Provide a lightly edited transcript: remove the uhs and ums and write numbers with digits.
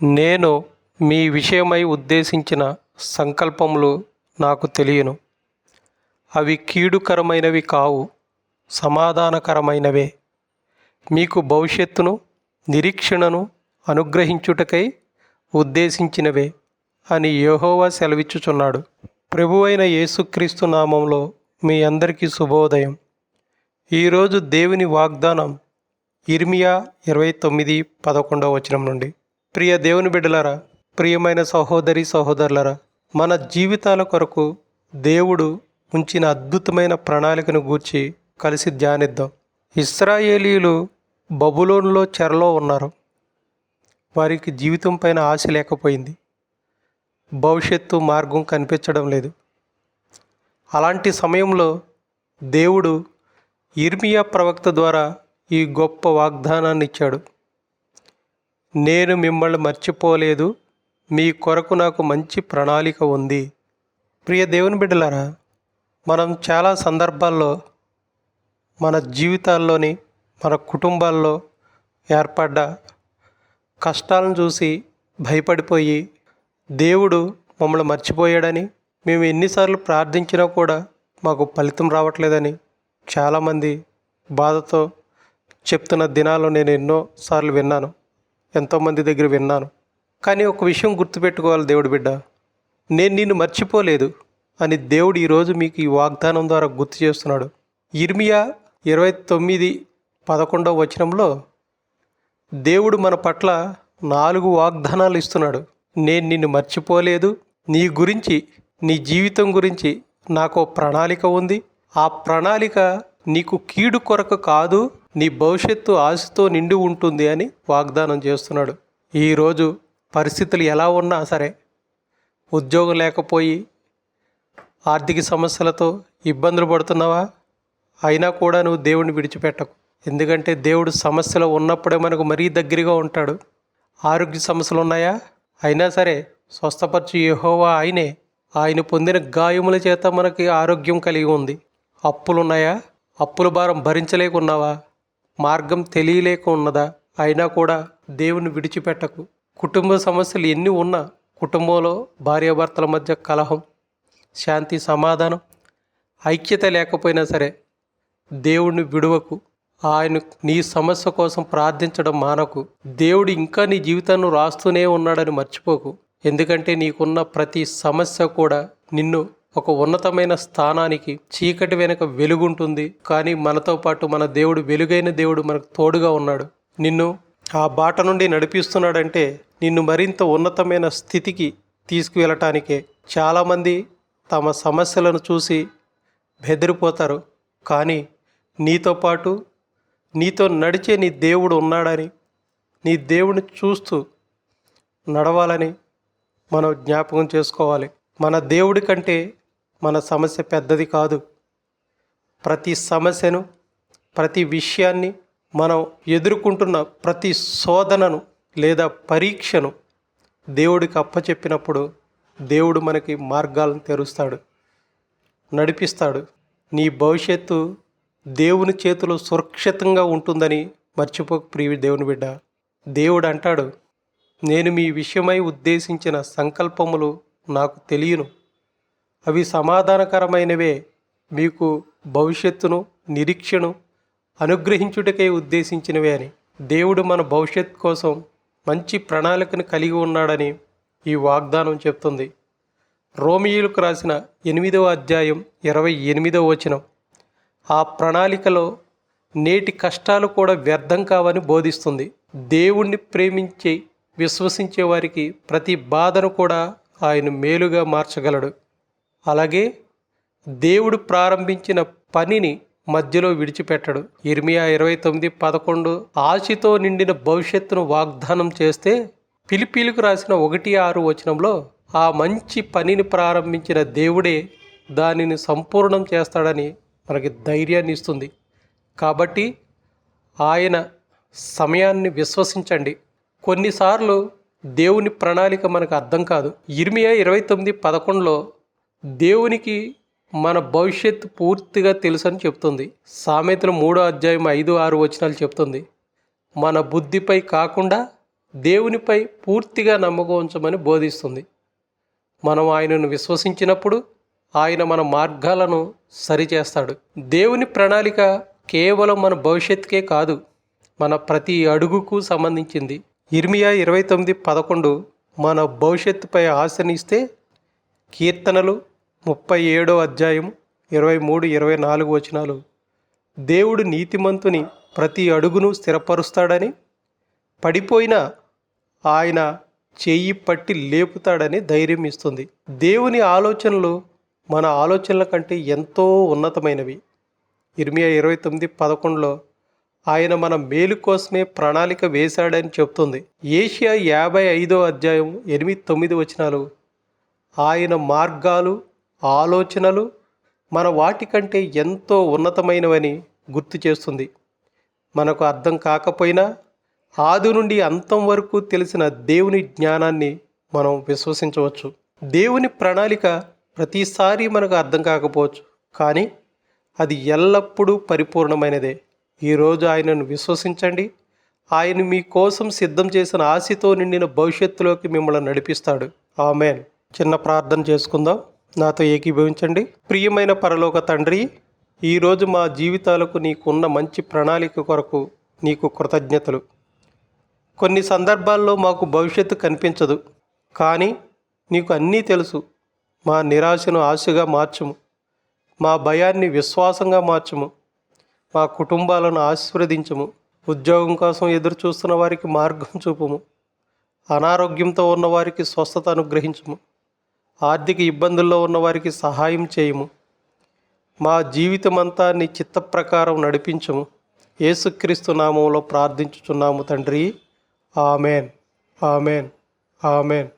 నేను మీ విషయమై ఉద్దేశించిన సంకల్పములు నాకు తెలియను. అవి కీడుకరమైనవి కావు, సమాధానకరమైనవే. మీకు భవిష్యత్తును, నిరీక్షణను అనుగ్రహించుటకై ఉద్దేశించినవే అని యెహోవా సెలవిచ్చుచున్నాడు. ప్రభువైన యేసుక్రీస్తు నామంలో మీ అందరికీ శుభోదయం. ఈరోజు దేవుని వాగ్దానం ఇర్మియా 29:11 నుండి. ప్రియ దేవుని బిడ్డలారా, ప్రియమైన సహోదరి సహోదరులారా, మన జీవితాల కొరకు దేవుడు ఉంచిన అద్భుతమైన ప్రణాళికను గూర్చి కలిసి ధ్యానిద్దాం. ఇశ్రాయేలీయులు బబులోనులో చెరలో ఉన్నారు. వారికి జీవితం పైన ఆశ లేకపోయింది. భవిష్యత్తు మార్గం కనిపించడం లేదు. అలాంటి సమయంలో దేవుడు ఇర్మియా ప్రవక్త ద్వారా ఈ గొప్ప వాగ్దానాన్ని ఇచ్చాడు. నేను మిమ్మల్ని మర్చిపోలేదు, మీ కొరకు నాకు మంచి ప్రణాళిక ఉంది. ప్రియ దేవుని బిడ్డలారా, మనం చాలా సందర్భాల్లో మన జీవితాల్లోని, మన కుటుంబాల్లో ఏర్పడ్డ కష్టాలను చూసి భయపడిపోయి దేవుడు మమ్మల్ని మర్చిపోయాడని, మేము ఎన్నిసార్లు ప్రార్థించినా కూడా మాకు ఫలితం రావట్లేదని చాలామంది బాధతో చెప్తున్న దినాల్లో నేను ఎన్నోసార్లు విన్నాను, ఎంతోమంది దగ్గర విన్నాను. కానీ ఒక విషయం గుర్తుపెట్టుకోవాలి దేవుడి బిడ్డ, నేను నిన్ను మర్చిపోలేదు అని దేవుడు ఈరోజు మీకు ఈ వాగ్దానం ద్వారా గుర్తు చేస్తున్నాడు. ఇర్మియా 29:11 దేవుడు మన పట్ల 4 వాగ్దానాలు ఇస్తున్నాడు. నేను నిన్ను మర్చిపోలేదు, నీ గురించి, నీ జీవితం గురించి నాకు ప్రణాళిక ఉంది. ఆ ప్రణాళిక నీకు కీడు కొరకు కాదు, నీ భవిష్యత్తు ఆశతో నిండి ఉంటుంది అని వాగ్దానం చేస్తున్నాడు. ఈరోజు పరిస్థితులు ఎలా ఉన్నా సరే, ఉద్యోగం లేకపోయి ఆర్థిక సమస్యలతో ఇబ్బందులు పడుతున్నావా? అయినా కూడా నువ్వు దేవుడిని విడిచిపెట్టకు. ఎందుకంటే దేవుడు సమస్యలు ఉన్నప్పుడే మనకు మరీ దగ్గరగా ఉంటాడు. ఆరోగ్య సమస్యలు ఉన్నాయా? అయినా సరే స్వస్థపరచు యెహోవా ఆయనే. ఆయన పొందిన గాయముల చేత మనకి ఆరోగ్యం కలిగి ఉంది. అప్పులున్నాయా? అప్పుల భారం భరించలేకున్నావా? మార్గం తెలియలేక ఉన్నదా? అయినా కూడా దేవుని విడిచిపెట్టకు. కుటుంబ సమస్యలు ఎన్ని ఉన్నా, కుటుంబంలో భార్యాభర్తల మధ్య కలహం, శాంతి సమాధానం, ఐక్యత లేకపోయినా సరే దేవుడిని విడువకు. ఆయన నీ సమస్య కోసం ప్రార్థించడం మానకు. దేవుడు ఇంకా నీ జీవితాన్ని రాస్తూనే ఉన్నాడని మర్చిపోకు. ఎందుకంటే నీకున్న ప్రతి సమస్య కూడా నిన్ను ఒక ఉన్నతమైన స్థానానికి, చీకటి వెనుక వెలుగుంటుంది. కానీ మనతో పాటు మన దేవుడు, వెలుగైన దేవుడు మనకు తోడుగా ఉన్నాడు. నిన్ను ఆ బాట నుండి నడిపిస్తున్నాడంటే నిన్ను మరింత ఉన్నతమైన స్థితికి తీసుకువెళ్ళటానికే. చాలామంది తమ సమస్యలను చూసి బెదిరిపోతారు. కానీ నీతో పాటు, నీతో నడిచే నీ దేవుడు ఉన్నాడని, నీ దేవుడిని చూస్తూ నడవాలని మనం జ్ఞాపకం చేసుకోవాలి. మన దేవుడి కంటే మన సమస్య పెద్దది కాదు. ప్రతి సమస్యను, ప్రతి విషయాన్ని, మనం ఎదుర్కొంటున్న ప్రతి శోధనను లేదా పరీక్షను దేవుడికి అప్పచెప్పినప్పుడు దేవుడు మనకి మార్గాలను తెరుస్తాడు, నడిపిస్తాడు. నీ భవిష్యత్తు దేవుని చేతిలో సురక్షితంగా ఉంటుందని మర్చిపోకు ప్రియ దేవుని బిడ్డ. దేవుడు అంటాడు, నేను మీ విషయమై ఉద్దేశించిన సంకల్పములు నాకు తెలియను, అవి సమాధానకరమైనవే, మీకు భవిష్యత్తును, నిరీక్షను అనుగ్రహించుటకై ఉద్దేశించినవే అని. దేవుడు మన భవిష్యత్తు కోసం మంచి ప్రణాళికను కలిగి ఉన్నాడని ఈ వాగ్దానం చెప్తుంది. రోమియోలకు రాసిన 8:28 ఆ ప్రణాళికలో నేటి కష్టాలు కూడా వ్యర్థం కావని బోధిస్తుంది. దేవుణ్ణి ప్రేమించి విశ్వసించే వారికి ప్రతి బాధను కూడా ఆయన మేలుగా మార్చగలడు. అలాగే దేవుడు ప్రారంభించిన పనిని మధ్యలో విడిచిపెట్టడు. ఇర్మియా 29:11 ఆశతో నిండిన భవిష్యత్తును వాగ్దానం చేస్తే, ఫిలిప్పీలకు రాసిన 1:6 ఆ మంచి పనిని ప్రారంభించిన దేవుడే దానిని సంపూర్ణం చేస్తాడని మనకి ధైర్యాన్ని ఇస్తుంది. కాబట్టి ఆయన సమయాన్ని విశ్వసించండి. కొన్నిసార్లు దేవుని ప్రణాళిక మనకు అర్థం కాదు. ఇర్మియా 29:11 దేవునికి మన భవిష్యత్తు పూర్తిగా తెలుసని చెప్తుంది. సామెతలు 3:5-6 చెప్తుంది, మన బుద్ధిపై కాకుండా దేవునిపై పూర్తిగా నమ్మకం ఉంచమని బోధిస్తుంది. మనం ఆయనను విశ్వసించినప్పుడు ఆయన మన మార్గాలను సరిచేస్తాడు. దేవుని ప్రణాళిక కేవలం మన భవిష్యత్తుకే కాదు, మన ప్రతి అడుగుకు సంబంధించింది. ఇర్మియా 29:11 మన భవిష్యత్తుపై ఆశనిస్తే, కీర్తనలు 37:23-24 దేవుడు నీతిమంతుని ప్రతి అడుగును స్థిరపరుస్తాడని, పడిపోయినా ఆయన చెయ్యి పట్టి లేపుతాడని ధైర్యం ఇస్తుంది. దేవుని ఆలోచనలు మన ఆలోచనల కంటే ఎంతో ఉన్నతమైనవి. ఇర్మియా 29:11 ఆయన మన మేలు కోసమే ప్రణాళిక వేశాడని చెప్తుంది. ఏషియా 55:8-9 ఆయన మార్గాలు, ఆలోచనలు మన వాటికంటే ఎంతో ఉన్నతమైనవని గుర్తు చేస్తుంది. మనకు అర్థం కాకపోయినా ఆది నుండి అంతం వరకు తెలిసిన దేవుని జ్ఞానాన్ని మనం విశ్వసించవచ్చు. దేవుని ప్రణాళిక ప్రతిసారి మనకు అర్థం కాకపోవచ్చు, కానీ అది ఎల్లప్పుడూ పరిపూర్ణమైనదే. ఈరోజు ఆయనను విశ్వసించండి. ఆయన మీ కోసం సిద్ధం చేసిన ఆశతో నిండిన భవిష్యత్తులోకి మిమ్మల్ని నడిపిస్తాడు. ఆమేన్. చిన్న ప్రార్థన చేసుకుందాం. నాతో ఏకీభవించండి. ప్రియమైన పరలోక తండ్రి, ఈరోజు మా జీవితాలకు నీకున్న మంచి ప్రణాళిక కొరకు నీకు కృతజ్ఞతలు. కొన్ని సందర్భాల్లో మాకు భవిష్యత్తు కనిపించదు, కానీ నీకు అన్నీ తెలుసు. మా నిరాశను ఆశగా మార్చుము, మా భయాన్ని విశ్వాసంగా మార్చుము, మా కుటుంబాలను ఆశీర్వదించుము. ఉద్యోగం కోసం ఎదురు చూస్తున్న వారికి మార్గం చూపుము, అనారోగ్యంతో ఉన్నవారికి స్వస్థత అనుగ్రహించుము, ఆర్థిక ఇబ్బందుల్లో ఉన్నవారికి సహాయం చేయుము. మా జీవితమంతా నీ చిత్త ప్రకారం నడిపించుము. యేసుక్రీస్తు నామములో ప్రార్థించుచున్నాము తండ్రి. Amen, amen, amen.